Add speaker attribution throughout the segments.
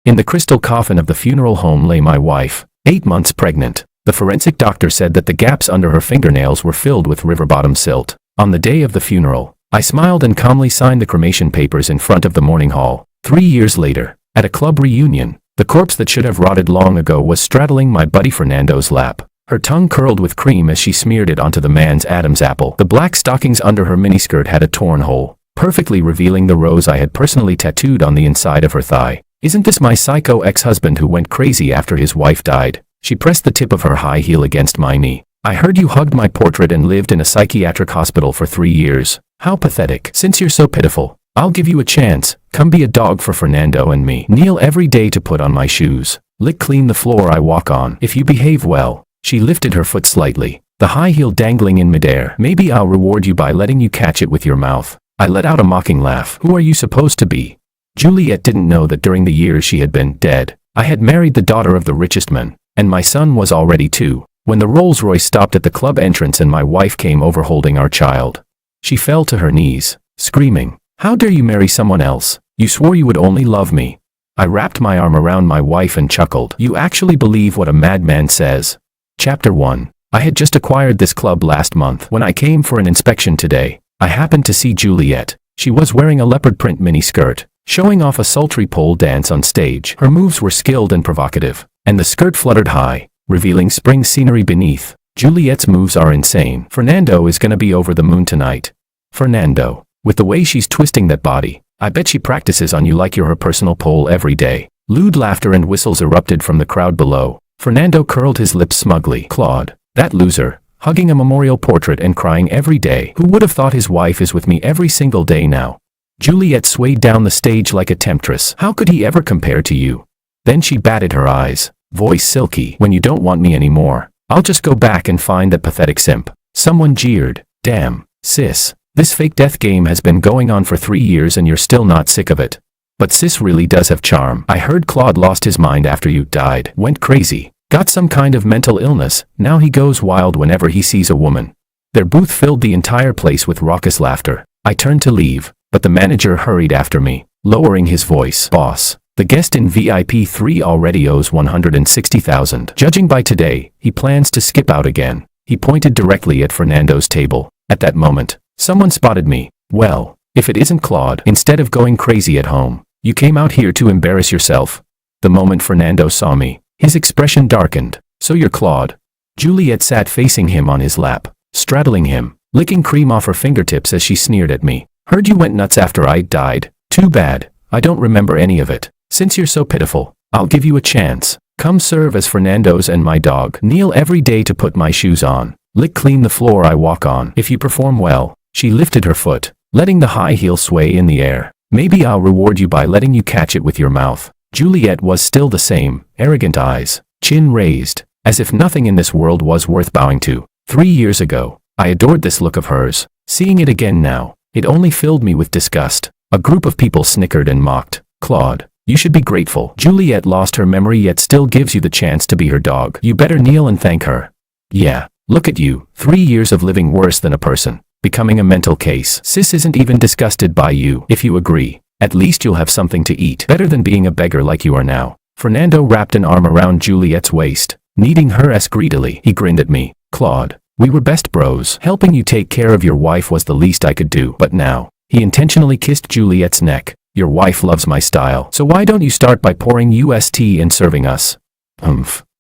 Speaker 1: In the crystal coffin of the funeral home lay my wife, 8 months pregnant. The forensic doctor said that the gaps under her fingernails were filled with river-bottom silt. On the day of the funeral, I smiled and calmly signed the cremation papers in front of the mourning hall. 3 years later, at a club reunion, the corpse that should have rotted long ago was straddling my buddy Fernando's lap. Her tongue curled with cream as she smeared it onto the man's Adam's apple. The black stockings under her miniskirt had a torn hole, perfectly revealing the rose I had personally tattooed on the inside of her thigh. Isn't this my psycho ex-husband who went crazy after his wife died? She pressed the tip of her high heel against my knee. I heard you hugged my portrait and lived in a psychiatric hospital for 3 years. How pathetic. Since you're so pitiful, I'll give you a chance. Come be a dog for Fernando and me. Kneel every day to put on my shoes. Lick clean the floor I walk on. If you behave well. She lifted her foot slightly, the high heel dangling in midair. Maybe I'll reward you by letting you catch it with your mouth. I let out a mocking laugh. Who are you supposed to be? Juliet didn't know that during the years she had been dead, I had married the daughter of the richest man, and my son was already 2. When the Rolls-Royce stopped at the club entrance and my wife came over holding our child, she fell to her knees, screaming, "How dare you marry someone else? You swore you would only love me." I wrapped my arm around my wife and chuckled. You actually believe what a madman says. Chapter 1. I had just acquired this club last month. When I came for an inspection today, I happened to see Juliet. She was wearing a leopard print miniskirt, showing off a sultry pole dance on stage. Her moves were skilled and provocative, and the skirt fluttered high, revealing spring scenery beneath. Juliet's moves are insane. Fernando is gonna be over the moon tonight. Fernando, with the way she's twisting that body, I bet she practices on you like you're her personal pole every day. Lewd laughter and whistles erupted from the crowd below. Fernando curled his lips smugly. Claude, that loser, hugging a memorial portrait and crying every day. Who would have thought his wife is with me every single day now? Juliet swayed down the stage like a temptress. How could he ever compare to you? Then she batted her eyes, voice silky. When you don't want me anymore, I'll just go back and find that pathetic simp. Someone jeered. Damn, sis, this fake death game has been going on for 3 years and you're still not sick of it. But sis really does have charm. I heard Claude lost his mind after you died. Went crazy. Got some kind of mental illness. Now he goes wild whenever he sees a woman. Their booth filled the entire place with raucous laughter. I turned to leave, but the manager hurried after me, lowering his voice. Boss, the guest in VIP 3 already owes 160,000. Judging by today, he plans to skip out again. He pointed directly at Fernando's table. At that moment, someone spotted me. Well, if it isn't Claude, instead of going crazy at home, you came out here to embarrass yourself. The moment Fernando saw me, his expression darkened. So you're Claude. Juliet sat facing him on his lap, straddling him, licking cream off her fingertips as she sneered at me. Heard you went nuts after I died. Too bad, I don't remember any of it. Since you're so pitiful, I'll give you a chance. Come serve as Fernando's and my dog. Kneel every day to put my shoes on. Lick clean the floor I walk on. If you perform well. She lifted her foot, letting the high heel sway in the air. Maybe I'll reward you by letting you catch it with your mouth. Juliet was still the same, arrogant eyes, chin raised, as if nothing in this world was worth bowing to. 3 years ago, I adored this look of hers. Seeing it again now, it only filled me with disgust. A group of people snickered and mocked. Claude, you should be grateful. Juliet lost her memory yet still gives you the chance to be her dog. You better kneel and thank her. Yeah, look at you, 3 years of living worse than a person, becoming a mental case. Sis isn't even disgusted by you. If you agree, at least you'll have something to eat. Better than being a beggar like you are now. Fernando wrapped an arm around Juliet's waist, kneading her as greedily. He grinned at me. Claude, we were best bros. Helping you take care of your wife was the least I could do. But now, he intentionally kissed Juliet's neck. Your wife loves my style. So why don't you start by pouring US tea and serving us?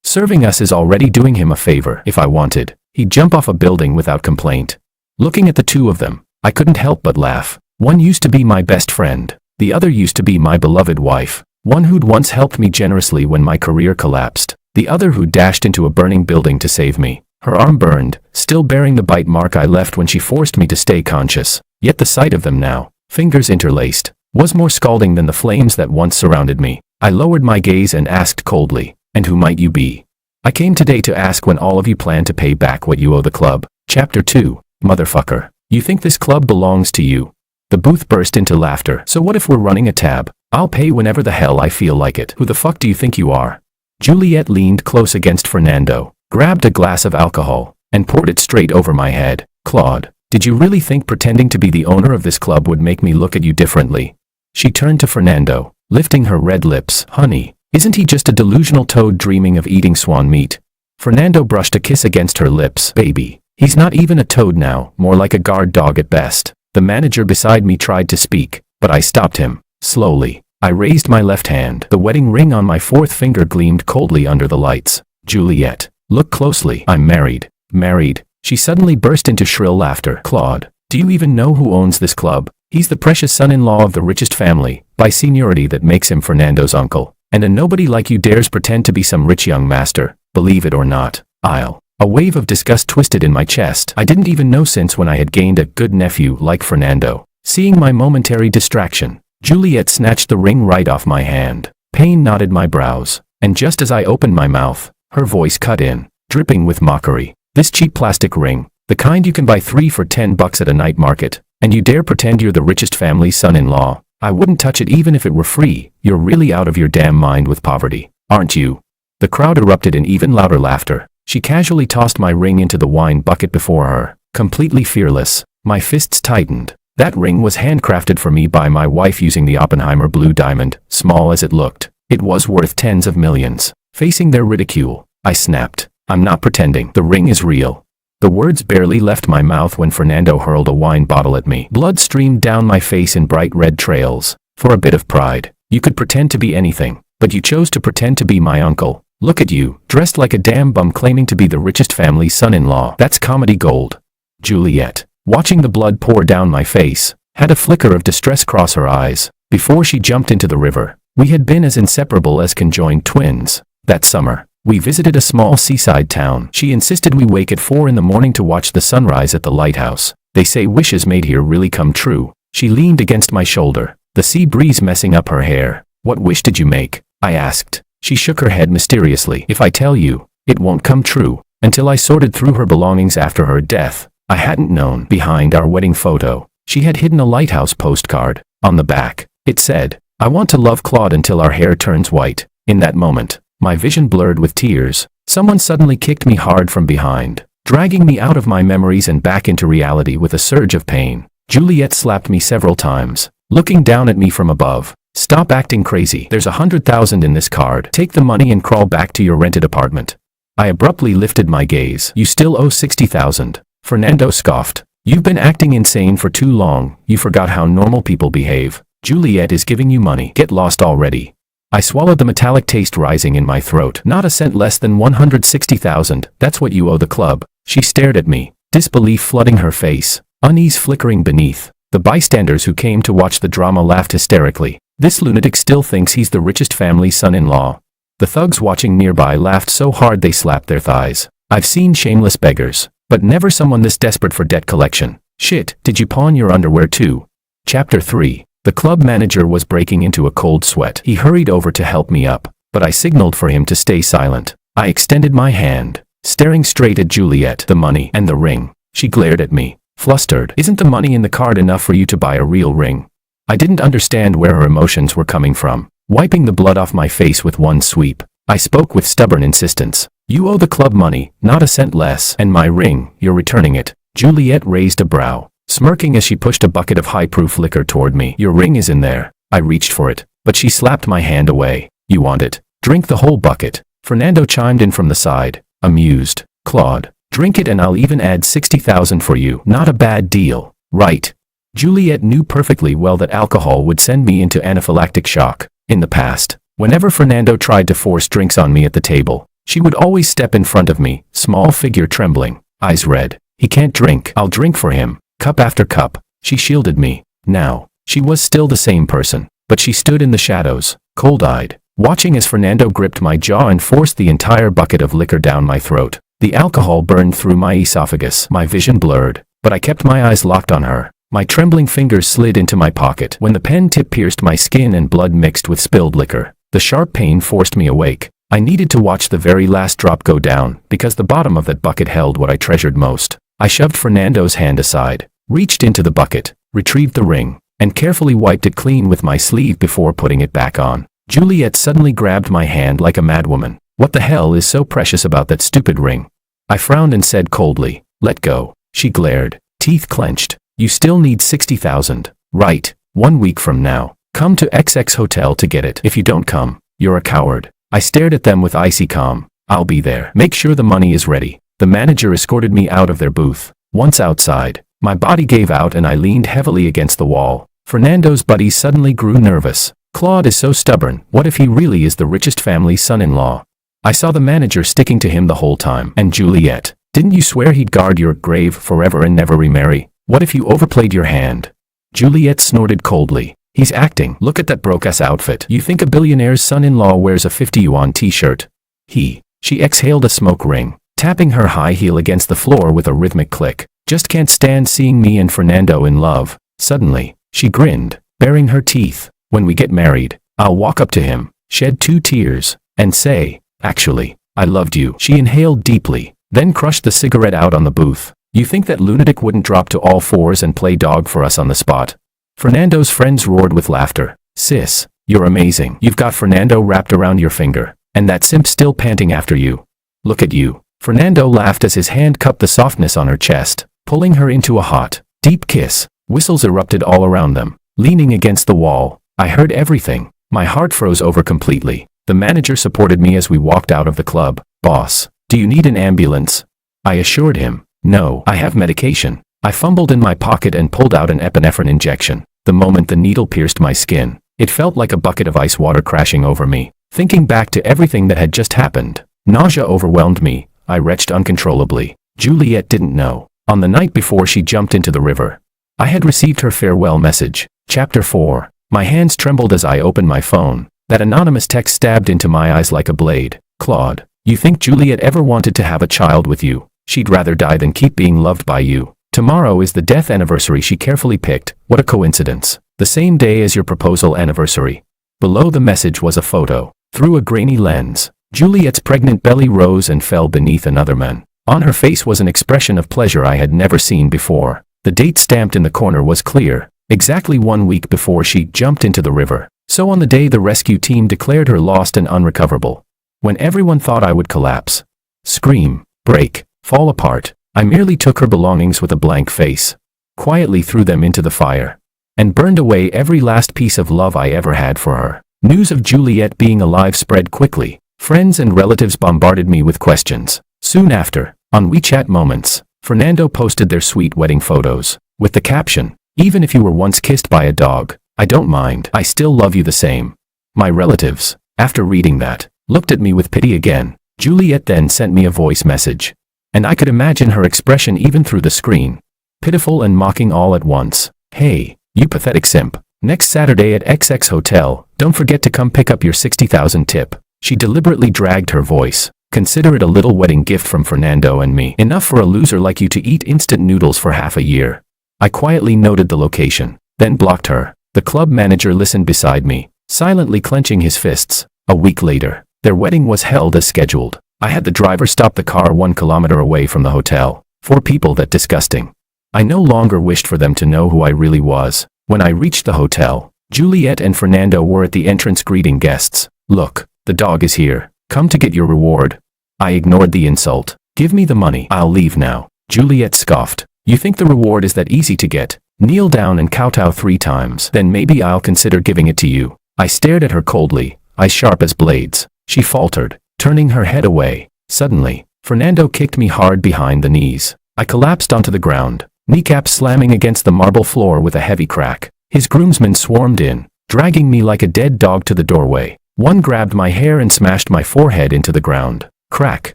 Speaker 1: Serving us is already doing him a favor. If I wanted, he'd jump off a building without complaint. Looking at the two of them, I couldn't help but laugh. One used to be my best friend. The other used to be my beloved wife. One who'd once helped me generously when my career collapsed. The other who dashed into a burning building to save me. Her arm burned, still bearing the bite mark I left when she forced me to stay conscious. Yet the sight of them now, fingers interlaced, was more scalding than the flames that once surrounded me. I lowered my gaze and asked coldly, and who might you be? I came today to ask when all of you plan to pay back what you owe the club. Chapter 2. Motherfucker. You think this club belongs to you? The booth burst into laughter. So what if we're running a tab? I'll pay whenever the hell I feel like it. Who the fuck do you think you are? Juliet leaned close against Fernando, grabbed a glass of alcohol, and poured it straight over my head. Claude, did you really think pretending to be the owner of this club would make me look at you differently? She turned to Fernando, lifting her red lips. Honey, isn't he just a delusional toad dreaming of eating swan meat? Fernando brushed a kiss against her lips. Baby, he's not even a toad now, more like a guard dog at best. The manager beside me tried to speak, but I stopped him. Slowly, I raised my left hand. The wedding ring on my fourth finger gleamed coldly under the lights. Juliet, look closely. I'm married. Married. She suddenly burst into shrill laughter. Claude, do you even know who owns this club? He's the precious son-in-law of the richest family, by seniority that makes him Fernando's uncle. And a nobody like you dares pretend to be some rich young master, believe it or not. A wave of disgust twisted in my chest. I didn't even know since when I had gained a good nephew like Fernando. Seeing my momentary distraction, Juliet snatched the ring right off my hand. Pain knotted my brows, and just as I opened my mouth, her voice cut in, dripping with mockery. This cheap plastic ring, the kind you can buy 3 for $10 at a night market, and you dare pretend you're the richest family's son-in-law. I wouldn't touch it even if it were free. You're really out of your damn mind with poverty, aren't you? The crowd erupted in even louder laughter. She casually tossed my ring into the wine bucket before her, completely fearless. My fists tightened. That ring was handcrafted for me by my wife using the Oppenheimer blue diamond, small as it looked. It was worth tens of millions. Facing their ridicule, I snapped. I'm not pretending. The ring is real. The words barely left my mouth when Fernando hurled a wine bottle at me. Blood streamed down my face in bright red trails. For a bit of pride, you could pretend to be anything, but you chose to pretend to be my uncle. Look at you, dressed like a damn bum claiming to be the richest family's son-in-law. That's comedy gold. Juliet, watching the blood pour down my face, had a flicker of distress cross her eyes. Before she jumped into the river, we had been as inseparable as conjoined twins. That summer, we visited a small seaside town. She insisted we wake at 4 in the morning to watch the sunrise at the lighthouse. They say wishes made here really come true. She leaned against my shoulder, the sea breeze messing up her hair. What wish did you make? I asked. She shook her head mysteriously. If I tell you, it won't come true. Until I sorted through her belongings after her death, I hadn't known. Behind our wedding photo, she had hidden a lighthouse postcard. On the back, it said, I want to love Claude until our hair turns white. In that moment, my vision blurred with tears. Someone suddenly kicked me hard from behind, dragging me out of my memories and back into reality with a surge of pain. Juliet slapped me several times, looking down at me from above. Stop acting crazy. There's $100,000 in this card. Take the money and crawl back to your rented apartment. I abruptly lifted my gaze. You still owe $60,000. Fernando scoffed. You've been acting insane for too long. You forgot how normal people behave. Juliet is giving you money. Get lost already. I swallowed, the metallic taste rising in my throat. Not a cent less than $160,000. That's what you owe the club. She stared at me, disbelief flooding her face, unease flickering beneath. The bystanders who came to watch the drama laughed hysterically. This lunatic still thinks he's the richest family's son-in-law. The thugs watching nearby laughed so hard they slapped their thighs. I've seen shameless beggars, but never someone this desperate for debt collection. Shit, did you pawn your underwear too? Chapter 3. The club manager was breaking into a cold sweat. He hurried over to help me up, but I signaled for him to stay silent. I extended my hand, staring straight at Juliet. The money and the ring. She glared at me, flustered. Isn't the money in the card enough for you to buy a real ring? I didn't understand where her emotions were coming from. Wiping the blood off my face with one sweep, I spoke with stubborn insistence. You owe the club money, not a cent less. And my ring, you're returning it. Juliet raised a brow, smirking as she pushed a bucket of high-proof liquor toward me. Your ring is in there. I reached for it, but she slapped my hand away. You want it? Drink the whole bucket. Fernando chimed in from the side, amused. Claude, drink it and I'll even add $60,000 for you. Not a bad deal, right? Juliet knew perfectly well that alcohol would send me into anaphylactic shock. In the past, whenever Fernando tried to force drinks on me at the table, she would always step in front of me, small figure trembling, eyes red. He can't drink. I'll drink for him. Cup after cup. She shielded me. Now, she was still the same person, but she stood in the shadows, cold-eyed, watching as Fernando gripped my jaw and forced the entire bucket of liquor down my throat. The alcohol burned through my esophagus. My vision blurred, but I kept my eyes locked on her. My trembling fingers slid into my pocket. When the pen tip pierced my skin and blood mixed with spilled liquor, the sharp pain forced me awake. I needed to watch the very last drop go down, because the bottom of that bucket held what I treasured most. I shoved Fernando's hand aside, reached into the bucket, retrieved the ring, and carefully wiped it clean with my sleeve before putting it back on. Juliet suddenly grabbed my hand like a madwoman. What the hell is so precious about that stupid ring? I frowned and said coldly, let go. She glared, teeth clenched. You still need $60,000, right? 1 week from now. Come to XX Hotel to get it. If you don't come, you're a coward. I stared at them with icy calm. I'll be there. Make sure the money is ready. The manager escorted me out of their booth. Once outside, my body gave out and I leaned heavily against the wall. Fernando's buddies suddenly grew nervous. Claude is so stubborn. What if he really is the richest family's son-in-law? I saw the manager sticking to him the whole time. And Juliet, didn't you swear he'd guard your grave forever and never remarry? What if you overplayed your hand? Juliet snorted coldly. He's acting. Look at that broke-ass outfit. You think a billionaire's son-in-law wears a 50 yuan t-shirt? She exhaled a smoke ring, tapping her high heel against the floor with a rhythmic click. Just can't stand seeing me and Fernando in love. Suddenly, she grinned, baring her teeth. When we get married, I'll walk up to him, shed 2 tears, and say, actually, I loved you. She inhaled deeply, then crushed the cigarette out on the booth. You think that lunatic wouldn't drop to all fours and play dog for us on the spot? Fernando's friends roared with laughter. Sis, you're amazing. You've got Fernando wrapped around your finger, and that simp still panting after you. Look at you. Fernando laughed as his hand cupped the softness on her chest, pulling her into a hot, deep kiss. Whistles erupted all around them. Leaning against the wall, I heard everything. My heart froze over completely. The manager supported me as we walked out of the club. Boss, do you need an ambulance? I assured him. No, I have medication. I fumbled in my pocket and pulled out an epinephrine injection. The moment the needle pierced my skin, it felt like a bucket of ice water crashing over me. Thinking back to everything that had just happened, nausea overwhelmed me. I retched uncontrollably. Juliet didn't know. On the night before she jumped into the river, I had received her farewell message. Chapter 4. My hands trembled as I opened my phone. That anonymous text stabbed into my eyes like a blade. Claude, you think Juliet ever wanted to have a child with you? She'd rather die than keep being loved by you. Tomorrow is the death anniversary she carefully picked. What a coincidence. The same day as your proposal anniversary. Below the message was a photo. Through a grainy lens, Juliet's pregnant belly rose and fell beneath another man. On her face was an expression of pleasure I had never seen before. The date stamped in the corner was clear. Exactly 1 week before she jumped into the river. So on the day the rescue team declared her lost and unrecoverable. When everyone thought I would collapse, scream, break, fall apart, I merely took her belongings with a blank face, quietly threw them into the fire, and burned away every last piece of love I ever had for her. News of Juliet being alive spread quickly. Friends and relatives bombarded me with questions. Soon after, on WeChat Moments, Fernando posted their sweet wedding photos, with the caption, even if you were once kissed by a dog, I don't mind. I still love you the same. My relatives, after reading that, looked at me with pity again. Juliet then sent me a voice message, and I could imagine her expression even through the screen. Pitiful and mocking all at once. Hey, you pathetic simp. Next Saturday at XX Hotel, don't forget to come pick up your 60,000 tip. She deliberately dragged her voice. Consider it a little wedding gift from Fernando and me. Enough for a loser like you to eat instant noodles for half a year. I quietly noted the location, then blocked her. The club manager listened beside me, silently clenching his fists. A week later, their wedding was held as scheduled. I had the driver stop the car 1 kilometer away from the hotel. 4 people that disgusting. I no longer wished for them to know who I really was. When I reached the hotel, Juliet and Fernando were at the entrance greeting guests. Look, the dog is here. Come to get your reward. I ignored the insult. Give me the money. I'll leave now. Juliet scoffed. You think the reward is that easy to get? Kneel down and kowtow 3 times. Then maybe I'll consider giving it to you. I stared at her coldly, eyes sharp as blades. She faltered, turning her head away. Suddenly, Fernando kicked me hard behind the knees. I collapsed onto the ground, kneecaps slamming against the marble floor with a heavy crack. His groomsmen swarmed in, dragging me like a dead dog to the doorway. One grabbed my hair and smashed my forehead into the ground. Crack.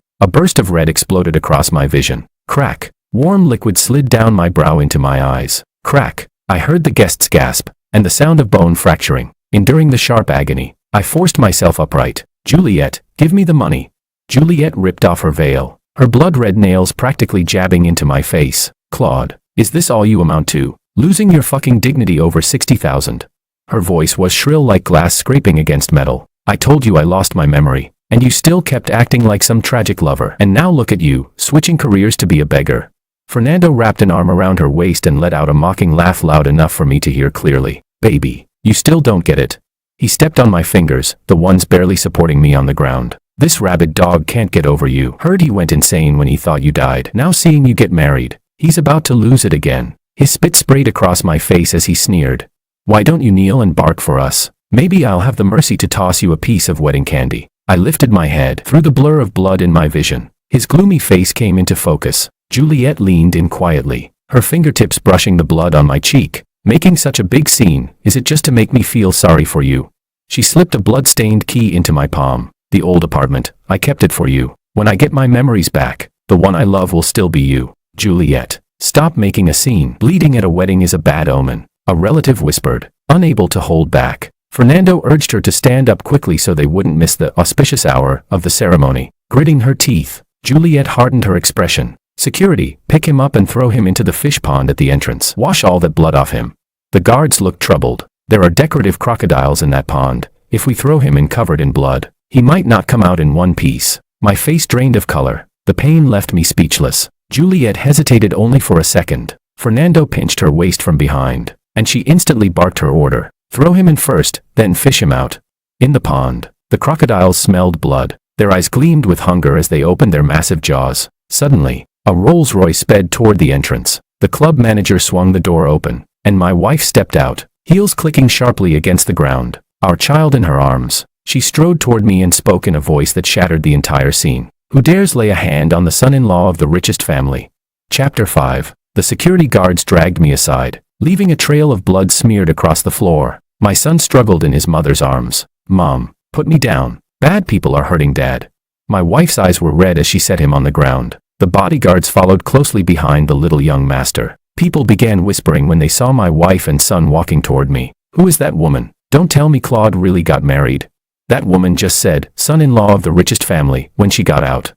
Speaker 1: A burst of red exploded across my vision. Crack. Warm liquid slid down my brow into my eyes. Crack. I heard the guests gasp, and the sound of bone fracturing. Enduring the sharp agony, I forced myself upright. Juliet, give me the money. Juliet ripped off her veil, her blood-red nails practically jabbing into my face. Claude, is this all you amount to? Losing your fucking dignity over 60,000. Her voice was shrill like glass scraping against metal. I told you I lost my memory, and you still kept acting like some tragic lover. And now look at you, switching careers to be a beggar. Fernando wrapped an arm around her waist and let out a mocking laugh loud enough for me to hear clearly. Baby, you still don't get it. He stepped on my fingers, the ones barely supporting me on the ground. This rabid dog can't get over you. Heard he went insane when he thought you died. Now seeing you get married, he's about to lose it again. His spit sprayed across my face as he sneered. Why don't you kneel and bark for us? Maybe I'll have the mercy to toss you a piece of wedding candy. I lifted my head through the blur of blood in my vision. His gloomy face came into focus. Juliet leaned in quietly, her fingertips brushing the blood on my cheek. Making such a big scene, is it just to make me feel sorry for you? She slipped a blood-stained key into my palm. The old apartment, I kept it for you. When I get my memories back, the one I love will still be you. Juliet, stop making a scene. Bleeding at a wedding is a bad omen, a relative whispered, unable to hold back. Fernando urged her to stand up quickly so they wouldn't miss the auspicious hour of the ceremony. Gritting her teeth, Juliet hardened her expression. Security, pick him up and throw him into the fish pond at the entrance. Wash all that blood off him. The guards looked troubled. There are decorative crocodiles in that pond. If we throw him in covered in blood, he might not come out in one piece. My face drained of color. The pain left me speechless. Juliet hesitated only for a second. Fernando pinched her waist from behind, and she instantly barked her order. Throw him in first, then fish him out. In the pond, the crocodiles smelled blood. Their eyes gleamed with hunger as they opened their massive jaws. Suddenly, a Rolls-Royce sped toward the entrance. The club manager swung the door open, and my wife stepped out, heels clicking sharply against the ground, our child in her arms. She strode toward me and spoke in a voice that shattered the entire scene. Who dares lay a hand on the son-in-law of the richest family? Chapter 5. The security guards dragged me aside, leaving a trail of blood smeared across the floor. My son struggled in his mother's arms. Mom, put me down. Bad people are hurting Dad. My wife's eyes were red as she set him on the ground. The bodyguards followed closely behind the little young master. People began whispering when they saw my wife and son walking toward me. Who is that woman? Don't tell me Claude really got married. That woman just said, son-in-law of the richest family, when she got out.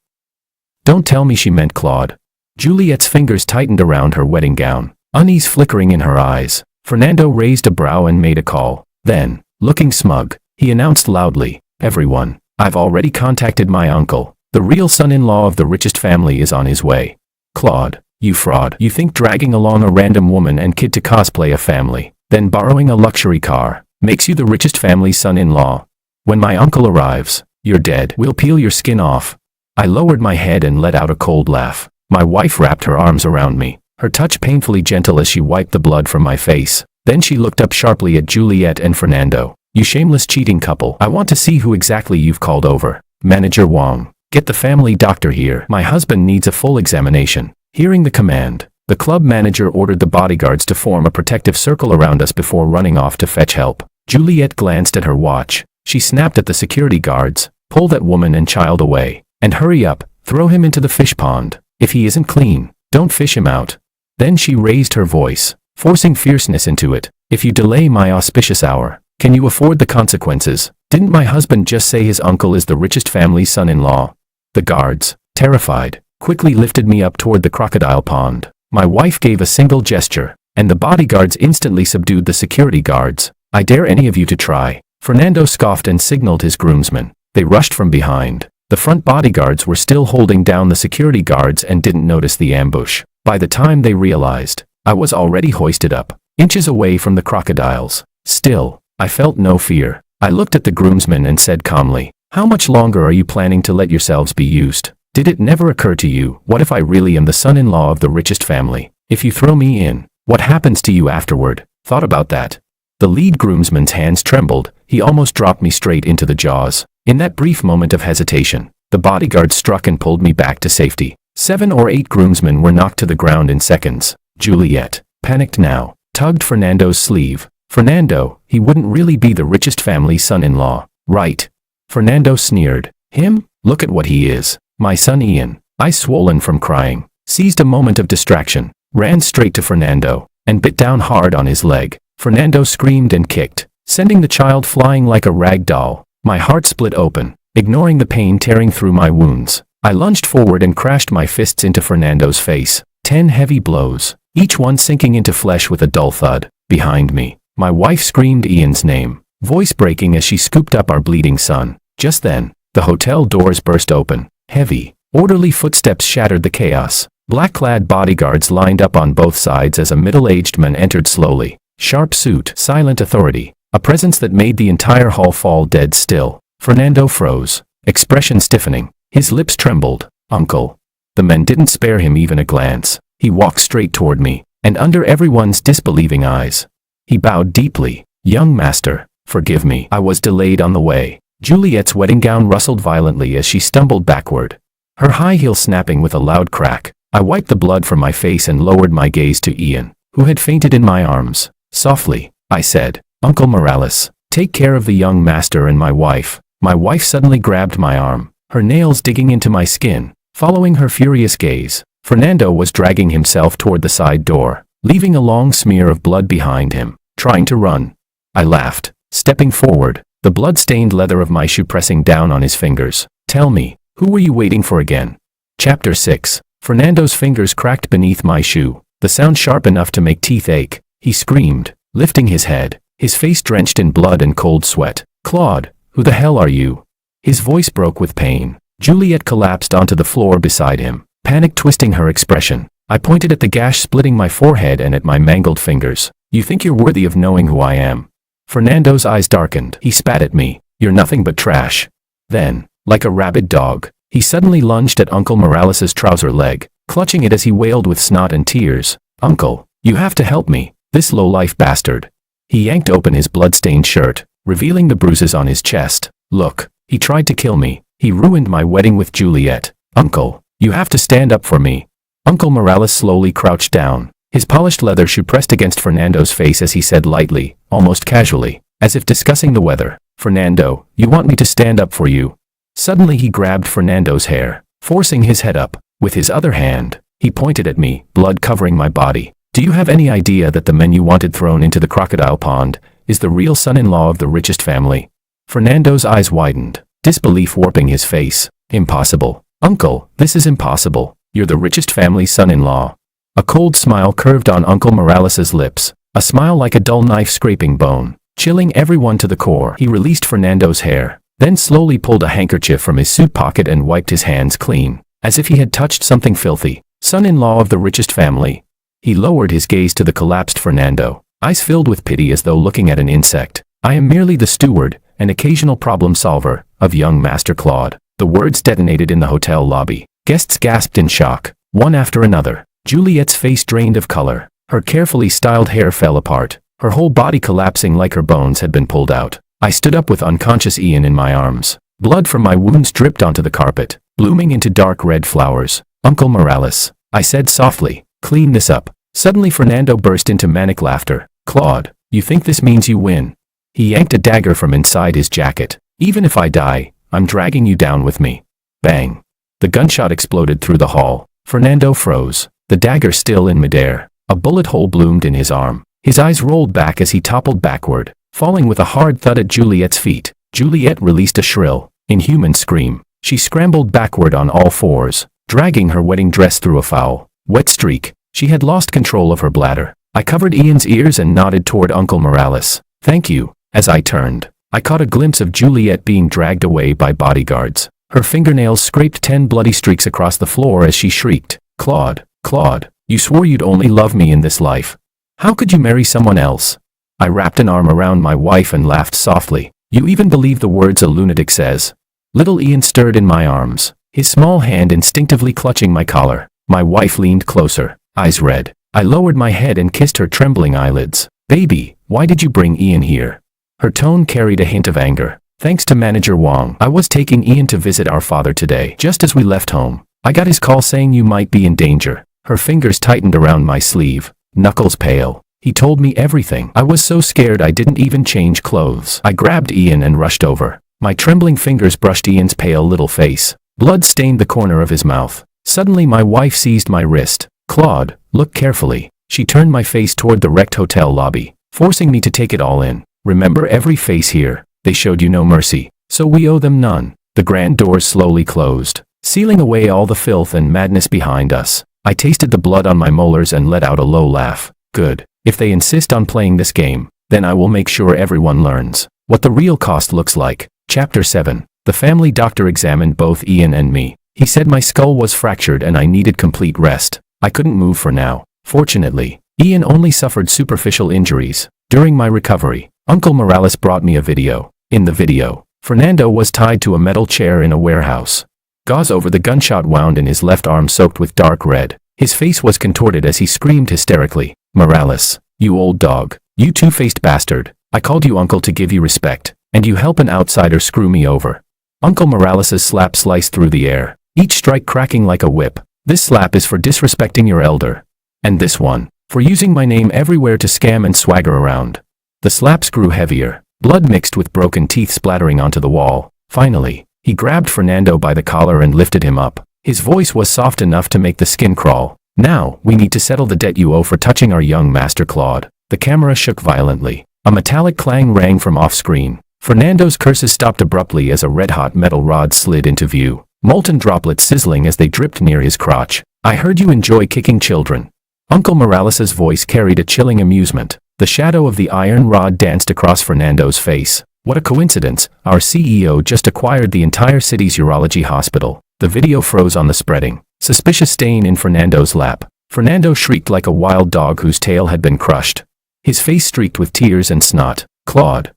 Speaker 1: Don't tell me she meant Claude. Juliet's fingers tightened around her wedding gown, unease flickering in her eyes. Fernando raised a brow and made a call. Then, looking smug, he announced loudly, everyone, I've already contacted my uncle. The real son-in-law of the richest family is on his way. Claude, you fraud. You think dragging along a random woman and kid to cosplay a family, then borrowing a luxury car, makes you the richest family's son-in-law? When my uncle arrives, you're dead. We'll peel your skin off. I lowered my head and let out a cold laugh. My wife wrapped her arms around me, her touch painfully gentle as she wiped the blood from my face. Then she looked up sharply at Juliet and Fernando. You shameless cheating couple. I want to see who exactly you've called over. Manager Wong, get the family doctor here. My husband needs a full examination. Hearing the command, the club manager ordered the bodyguards to form a protective circle around us before running off to fetch help. Juliet glanced at her watch. She snapped at the security guards, pull that woman and child away, and hurry up, throw him into the fish pond. If he isn't clean, don't fish him out. Then she raised her voice, forcing fierceness into it. If you delay my auspicious hour, can you afford the consequences? Didn't my husband just say his uncle is the richest family's son-in-law? The guards, terrified, quickly lifted me up toward the crocodile pond. My wife gave a single gesture, and the bodyguards instantly subdued the security guards. I dare any of you to try. Fernando scoffed and signaled his groomsmen. They rushed from behind. The front bodyguards were still holding down the security guards and didn't notice the ambush. By the time they realized, I was already hoisted up, inches away from the crocodiles. Still, I felt no fear. I looked at the groomsmen and said calmly, how much longer are you planning to let yourselves be used? Did it never occur to you, what if I really am the son-in-law of the richest family? If you throw me in, what happens to you afterward? Thought about that? The lead groomsman's hands trembled. He almost dropped me straight into the jaws. In that brief moment of hesitation, the bodyguard struck and pulled me back to safety. 7 or 8 groomsmen were knocked to the ground in seconds. Juliet, panicked now, tugged Fernando's sleeve. Fernando, he wouldn't really be the richest family's son-in-law, right? Fernando sneered. Him? Look at what he is. My son Ian, eyes swollen from crying, seized a moment of distraction, ran straight to Fernando, and bit down hard on his leg. Fernando screamed and kicked, sending the child flying like a rag doll. My heart split open, ignoring the pain tearing through my wounds. I lunged forward and crashed my fists into Fernando's face. 10 heavy blows, each one sinking into flesh with a dull thud. Behind me, my wife screamed Ian's name, voice breaking as she scooped up our bleeding son. Just then, the hotel doors burst open. Heavy, orderly footsteps shattered the chaos. Black-clad bodyguards lined up on both sides as a middle-aged man entered slowly. Sharp suit, silent authority, a presence that made the entire hall fall dead still. Fernando froze, expression stiffening. His lips trembled. Uncle. The men didn't spare him even a glance. He walked straight toward me, and under everyone's disbelieving eyes, He bowed deeply. Young master, forgive me. I was delayed on the way. Juliet's wedding gown rustled violently as she stumbled backward, her high heel snapping with a loud crack. I wiped the blood from my face and lowered my gaze to Ian, who had fainted in my arms. Softly, I said, Uncle Morales, take care of the young master and my wife. My wife suddenly grabbed my arm, her nails digging into my skin. Following her furious gaze, Fernando was dragging himself toward the side door, leaving a long smear of blood behind him, trying to run. I laughed, stepping forward, the blood-stained leather of my shoe pressing down on his fingers. Tell me, who were you waiting for again? Chapter 6. Fernando's fingers cracked beneath my shoe, the sound sharp enough to make teeth ache. He screamed, lifting his head, his face drenched in blood and cold sweat. Claude, who the hell are you? His voice broke with pain. Juliet collapsed onto the floor beside him, panic twisting her expression. I pointed at the gash splitting my forehead and at my mangled fingers. You think you're worthy of knowing who I am? Fernando's eyes darkened. He spat at me. You're nothing but trash. Then, like a rabid dog, he suddenly lunged at Uncle Morales's trouser leg, clutching it as he wailed with snot and tears. Uncle, you have to help me, this low-life bastard. He yanked open his blood-stained shirt, revealing the bruises on his chest. Look, he tried to kill me. He ruined my wedding with Juliet. Uncle, you have to stand up for me. Uncle Morales slowly crouched down, his polished leather shoe pressed against Fernando's face as he said lightly, almost casually, as if discussing the weather, Fernando, you want me to stand up for you? Suddenly he grabbed Fernando's hair, forcing his head up. With his other hand, he pointed at me, blood covering my body. Do you have any idea that the man you wanted thrown into the crocodile pond is the real son-in-law of the richest family? Fernando's eyes widened, disbelief warping his face. Impossible. Uncle, this is impossible. You're the richest family's son-in-law. A cold smile curved on Uncle Morales's lips, a smile like a dull knife scraping bone, chilling everyone to the core. He released Fernando's hair, then slowly pulled a handkerchief from his suit pocket and wiped his hands clean, as if he had touched something filthy. Son-in-law of the richest family. He lowered his gaze to the collapsed Fernando, eyes filled with pity as though looking at an insect. I am merely the steward, an occasional problem solver, of young Master Claude. The words detonated in the hotel lobby. Guests gasped in shock, one after another. Juliet's face drained of color. Her carefully styled hair fell apart, her whole body collapsing like her bones had been pulled out. I stood up with unconscious Ian in my arms. Blood from my wounds dripped onto the carpet, blooming into dark red flowers. Uncle Morales, I said softly, clean this up. Suddenly Fernando burst into manic laughter. Claude, you think this means you win? He yanked a dagger from inside his jacket. Even if I die, I'm dragging you down with me. Bang. The gunshot exploded through the hall. Fernando froze, the dagger still in midair. A bullet hole bloomed in his arm. His eyes rolled back as he toppled backward, falling with a hard thud at Juliet's feet. Juliet released a shrill, inhuman scream. She scrambled backward on all fours, dragging her wedding dress through a foul, wet streak. She had lost control of her bladder. I covered Ian's ears and nodded toward Uncle Morales. Thank you. As I turned, I caught a glimpse of Juliet being dragged away by bodyguards. Her fingernails scraped 10 bloody streaks across the floor as she shrieked. Claude, Claude, you swore you'd only love me in this life. How could you marry someone else? I wrapped an arm around my wife and laughed softly. You even believe the words a lunatic says? Little Ian stirred in my arms, his small hand instinctively clutching my collar. My wife leaned closer, eyes red. I lowered my head and kissed her trembling eyelids. Baby, why did you bring Ian here? Her tone carried a hint of anger. Thanks to Manager Wong, I was taking Ian to visit our father today. Just as we left home, I got his call saying you might be in danger. Her fingers tightened around my sleeve, knuckles pale. He told me everything. I was so scared I didn't even change clothes. I grabbed Ian and rushed over. My trembling fingers brushed Ian's pale little face. Blood stained the corner of his mouth. Suddenly my wife seized my wrist. Claude, look carefully. She turned my face toward the wrecked hotel lobby, forcing me to take it all in. Remember every face here. They showed you no mercy, so we owe them none. The grand doors slowly closed, sealing away all the filth and madness behind us. I tasted the blood on my molars and let out a low laugh. Good. If they insist on playing this game, then I will make sure everyone learns what the real cost looks like. Chapter 7. The family doctor examined both Ian and me. He said my skull was fractured and I needed complete rest. I couldn't move for now. Fortunately, Ian only suffered superficial injuries. During my recovery, Uncle Morales brought me a video. In the video, Fernando was tied to a metal chair in a warehouse. Gauze over the gunshot wound in his left arm soaked with dark red. His face was contorted as he screamed hysterically. Morales, you old dog. You two-faced bastard. I called you uncle to give you respect, and you help an outsider screw me over. Uncle Morales' slap sliced through the air, each strike cracking like a whip. This slap is for disrespecting your elder. And this one, for using my name everywhere to scam and swagger around. The slaps grew heavier, blood mixed with broken teeth splattering onto the wall. Finally, he grabbed Fernando by the collar and lifted him up. His voice was soft enough to make the skin crawl. Now, we need to settle the debt you owe for touching our young master Claude. The camera shook violently. A metallic clang rang from off-screen. Fernando's curses stopped abruptly as a red-hot metal rod slid into view, molten droplets sizzling as they dripped near his crotch. I heard you enjoy kicking children. Uncle Morales' voice carried a chilling amusement. The shadow of the iron rod danced across Fernando's face. What a coincidence, our CEO just acquired the entire city's urology hospital. The video froze on the spreading, suspicious stain in Fernando's lap. Fernando shrieked like a wild dog whose tail had been crushed. His face streaked with tears and snot. Claude,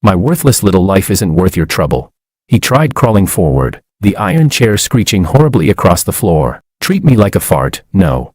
Speaker 1: my worthless little life isn't worth your trouble. He tried crawling forward, the iron chair screeching horribly across the floor. Treat me like a fart. No,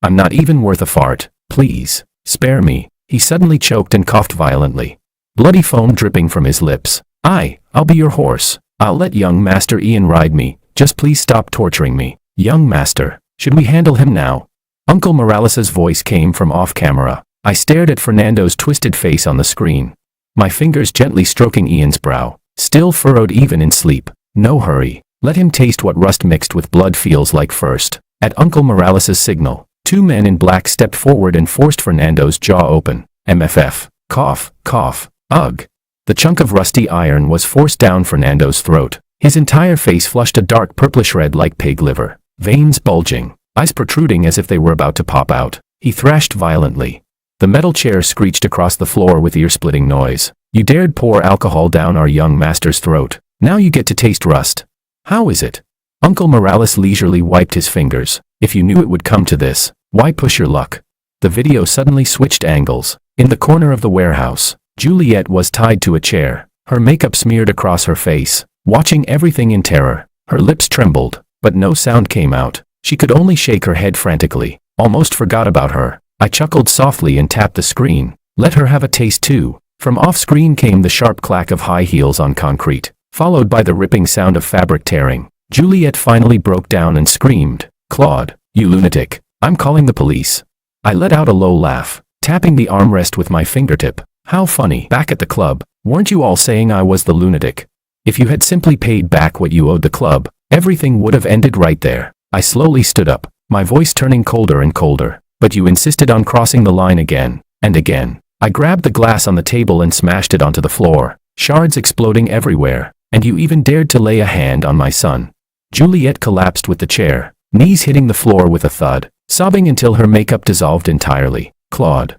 Speaker 1: I'm not even worth a fart. Please, spare me. He suddenly choked and coughed violently. Bloody foam dripping from his lips. I'll be your horse. I'll let young Master Ian ride me. Just please stop torturing me. Young Master, should we handle him now? Uncle Morales' voice came from off-camera. I stared at Fernando's twisted face on the screen. My fingers gently stroking Ian's brow, still furrowed even in sleep. No hurry. Let him taste what rust mixed with blood feels like first. At Uncle Morales' signal, two men in black stepped forward and forced Fernando's jaw open. MFF. Cough. Ugh. The chunk of rusty iron was forced down Fernando's throat. His entire face flushed a dark purplish red like pig liver. Veins bulging, eyes protruding as if they were about to pop out. He thrashed violently. The metal chair screeched across the floor with ear-splitting noise. You dared pour alcohol down our young master's throat. Now you get to taste rust. How is it? Uncle Morales leisurely wiped his fingers. If you knew it would come to this, why push your luck? The video suddenly switched angles. In the corner of the warehouse, Juliet was tied to a chair, her makeup smeared across her face, watching everything in terror. Her lips trembled, but no sound came out. She could only shake her head frantically. Almost forgot about her. I chuckled softly and tapped the screen. Let her have a taste too. From off-screen came the sharp clack of high heels on concrete, followed by the ripping sound of fabric tearing. Juliet finally broke down and screamed, "Claude, you lunatic, I'm calling the police." I let out a low laugh, tapping the armrest with my fingertip. How funny. Back at the club, weren't you all saying I was the lunatic? If you had simply paid back what you owed the club, everything would have ended right there. I slowly stood up, my voice turning colder and colder. But you insisted on crossing the line again, and again. I grabbed the glass on the table and smashed it onto the floor, shards exploding everywhere, and you even dared to lay a hand on my son. Juliet collapsed with the chair, knees hitting the floor with a thud, sobbing until her makeup dissolved entirely. Claude,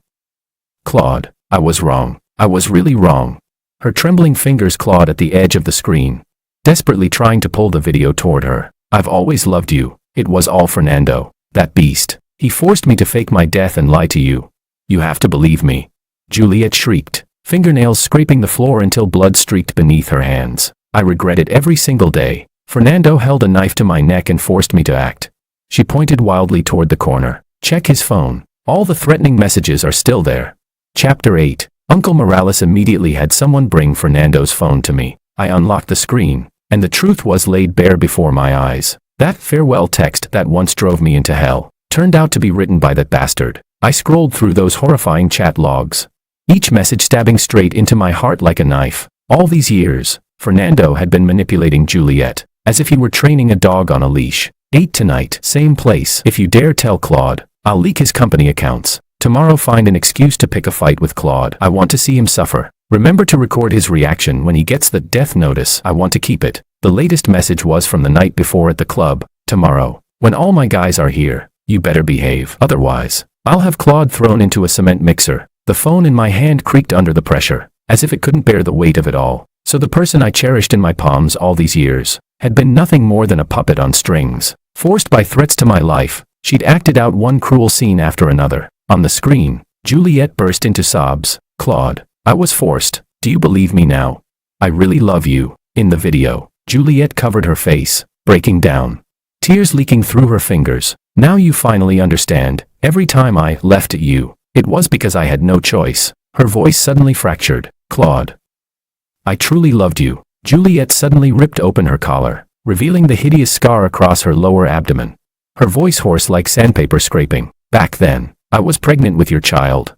Speaker 1: I was wrong. I was really wrong. Her trembling fingers clawed at the edge of the screen, desperately trying to pull the video toward her. I've always loved you. It was all Fernando, that beast. He forced me to fake my death and lie to you. You have to believe me. Juliet shrieked, fingernails scraping the floor until blood streaked beneath her hands. I regret it every single day. Fernando held a knife to my neck and forced me to act. She pointed wildly toward the corner. Check his phone. All the threatening messages are still there. Chapter 8. Uncle Morales immediately had someone bring Fernando's phone to me. I unlocked the screen, and the truth was laid bare before my eyes. That farewell text that once drove me into hell turned out to be written by that bastard. I scrolled through those horrifying chat logs, each message stabbing straight into my heart like a knife. All these years, Fernando had been manipulating Juliet, as if he were training a dog on a leash. 8 tonight, same place. If you dare tell Claude, I'll leak his company accounts. Tomorrow find an excuse to pick a fight with Claude. I want to see him suffer. Remember to record his reaction when he gets the death notice. I want to keep it. The latest message was from the night before at the club. Tomorrow, when all my guys are here, you better behave. Otherwise, I'll have Claude thrown into a cement mixer. The phone in my hand creaked under the pressure, as if it couldn't bear the weight of it all. So the person I cherished in my palms all these years had been nothing more than a puppet on strings. Forced by threats to my life, she'd acted out one cruel scene after another. On the screen, Juliet burst into sobs. Claude, I was forced. Do you believe me now? I really love you. In the video, Juliet covered her face, breaking down, tears leaking through her fingers. Now you finally understand. Every time I left you, It was because I had no choice. Her voice suddenly fractured. Claude. I truly loved you. Juliet suddenly ripped open her collar, revealing the hideous scar across her lower abdomen. Her voice hoarse like sandpaper scraping. Back then, I was pregnant with your child.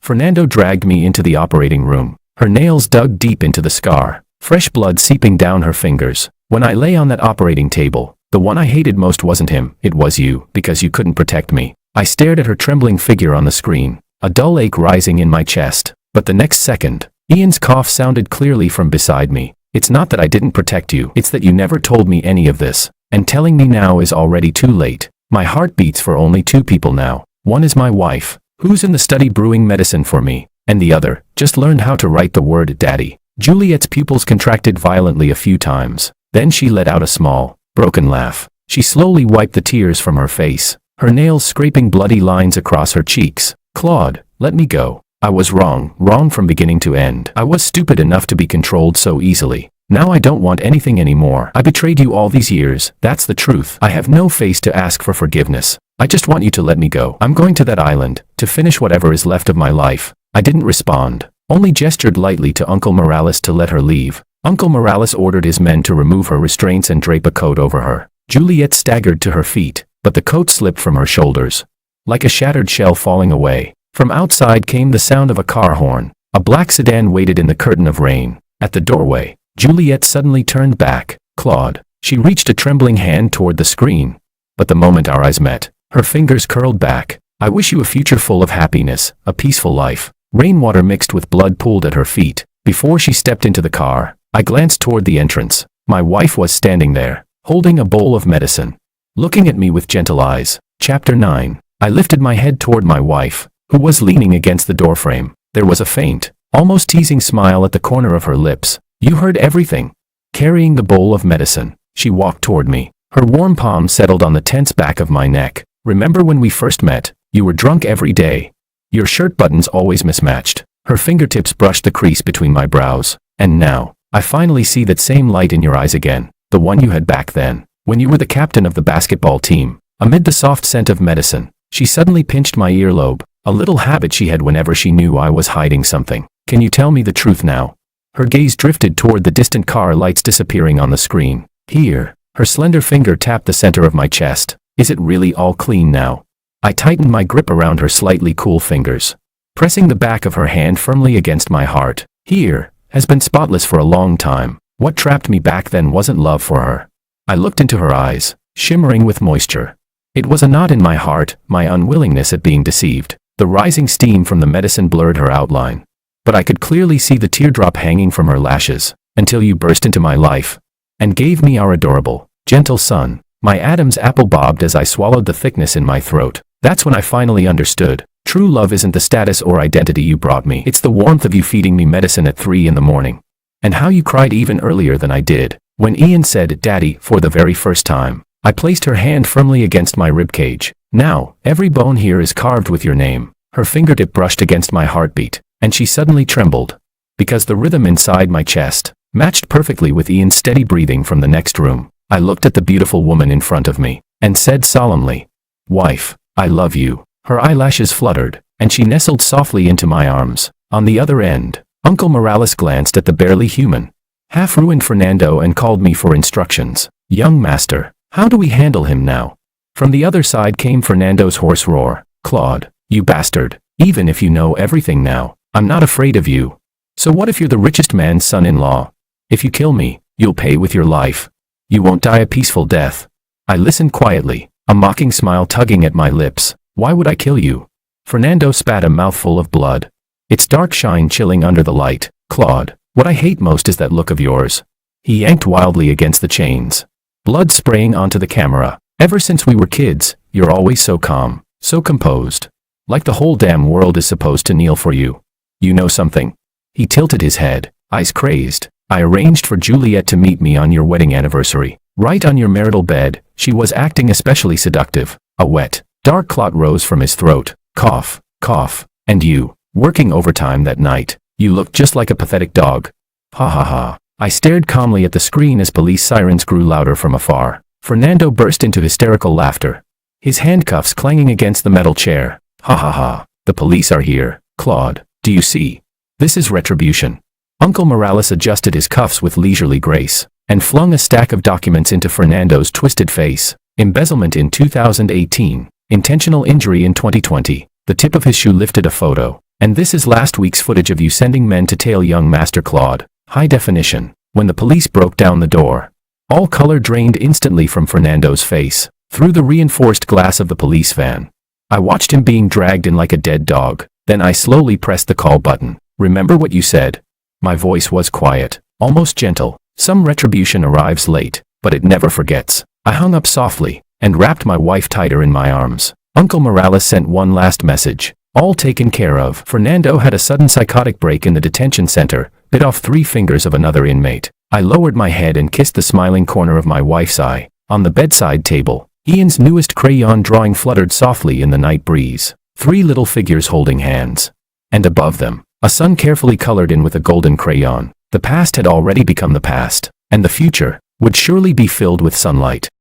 Speaker 1: Fernando dragged me into the operating room. Her nails dug deep into the scar, fresh blood seeping down her fingers. When I lay on that operating table, the one I hated most wasn't him, it was you, because you couldn't protect me. I stared at her trembling figure on the screen, a dull ache rising in my chest. But the next second, Ian's cough sounded clearly from beside me. It's not that I didn't protect you, it's that you never told me any of this. And telling me now is already too late. My heart beats for only two people now. One is my wife, who's in the study brewing medicine for me, and the other just learned how to write the word daddy. Juliet's pupils contracted violently a few times. Then she let out a small, broken laugh. She slowly wiped the tears from her face, her nails scraping bloody lines across her cheeks. Claude, let me go. I was wrong from beginning to end. I was stupid enough to be controlled so easily. Now I don't want anything anymore. I betrayed you all these years, that's the truth. I have no face to ask for forgiveness. I just want you to let me go. I'm going to that island, to finish whatever is left of my life. I didn't respond, only gestured lightly to Uncle Morales to let her leave. Uncle Morales ordered his men to remove her restraints and drape a coat over her. Juliet staggered to her feet, but the coat slipped from her shoulders, like a shattered shell falling away. From outside came the sound of a car horn. A black sedan waited in the curtain of rain. At the doorway, Juliet suddenly turned back. Claude. She reached a trembling hand toward the screen. But the moment our eyes met, her fingers curled back. I wish you a future full of happiness, a peaceful life. Rainwater mixed with blood pooled at her feet. Before she stepped into the car, I glanced toward the entrance. My wife was standing there, holding a bowl of medicine, looking at me with gentle eyes. Chapter 9. I lifted my head toward my wife, who was leaning against the doorframe. There was a faint, almost teasing smile at the corner of her lips. You heard everything. Carrying the bowl of medicine, she walked toward me. Her warm palm settled on the tense back of my neck. Remember when we first met? You were drunk every day. Your shirt buttons always mismatched. Her fingertips brushed the crease between my brows. And now, I finally see that same light in your eyes again. The one you had back then, when you were the captain of the basketball team. Amid the soft scent of medicine, she suddenly pinched my earlobe, a little habit she had whenever she knew I was hiding something. Can you tell me the truth now? Her gaze drifted toward the distant car lights disappearing on the screen. Here, her slender finger tapped the center of my chest. Is it really all clean now? I tightened my grip around her slightly cool fingers, pressing the back of her hand firmly against my heart. Here, has been spotless for a long time. What trapped me back then wasn't love for her. I looked into her eyes, shimmering with moisture. It was a knot in my heart, my unwillingness at being deceived. The rising steam from the medicine blurred her outline, but I could clearly see the teardrop hanging from her lashes, until you burst into my life, and gave me our adorable, gentle son. My Adam's apple bobbed as I swallowed the thickness in my throat. That's when I finally understood. True love isn't the status or identity you brought me. It's the warmth of you feeding me medicine at 3 in the morning. And how you cried even earlier than I did. When Ian said, Daddy, for the very first time, I placed her hand firmly against my ribcage. Now, every bone here is carved with your name. Her fingertip brushed against my heartbeat, and she suddenly trembled, because the rhythm inside my chest matched perfectly with Ian's steady breathing from the next room. I looked at the beautiful woman in front of me, and said solemnly, Wife, I love you. Her eyelashes fluttered, and she nestled softly into my arms. On the other end, Uncle Morales glanced at the barely human, half-ruined Fernando and called me for instructions. Young master, how do we handle him now? From the other side came Fernando's hoarse roar. Claude, you bastard, even if you know everything now, I'm not afraid of you. So what if you're the richest man's son-in-law? If you kill me, you'll pay with your life. You won't die a peaceful death. I listened quietly, a mocking smile tugging at my lips. Why would I kill you? Fernando spat a mouthful of blood, its dark shine chilling under the light. Claude, what I hate most is that look of yours. He yanked wildly against the chains, blood spraying onto the camera. Ever since we were kids, you're always so calm, so composed. Like the whole damn world is supposed to kneel for you. You know something? He tilted his head, eyes crazed. I arranged for Juliet to meet me on your wedding anniversary. Right on your marital bed, she was acting especially seductive. A wet, dark clot rose from his throat. Cough, cough. And you, working overtime that night. You looked just like a pathetic dog. Ha ha ha. I stared calmly at the screen as police sirens grew louder from afar. Fernando burst into hysterical laughter, his handcuffs clanging against the metal chair. Ha ha ha. The police are here, Claude. Do you see? This is retribution. Uncle Morales adjusted his cuffs with leisurely grace and flung a stack of documents into Fernando's twisted face. Embezzlement in 2018. Intentional injury in 2020. The tip of his shoe lifted a photo. And this is last week's footage of you sending men to tail young Master Claude. High definition. When the police broke down the door, all color drained instantly from Fernando's face, through the reinforced glass of the police van. I watched him being dragged in like a dead dog. Then I slowly pressed the call button. Remember what you said? My voice was quiet, almost gentle. Some retribution arrives late, but it never forgets. I hung up softly and wrapped my wife tighter in my arms. Uncle Morales sent one last message. All taken care of. Fernando had a sudden psychotic break in the detention center, bit off 3 fingers of another inmate. I lowered my head and kissed the smiling corner of my wife's eye. On the bedside table, Ian's newest crayon drawing fluttered softly in the night breeze. 3 little figures holding hands. And above them, a sun carefully colored in with a golden crayon. The past had already become the past, and the future would surely be filled with sunlight.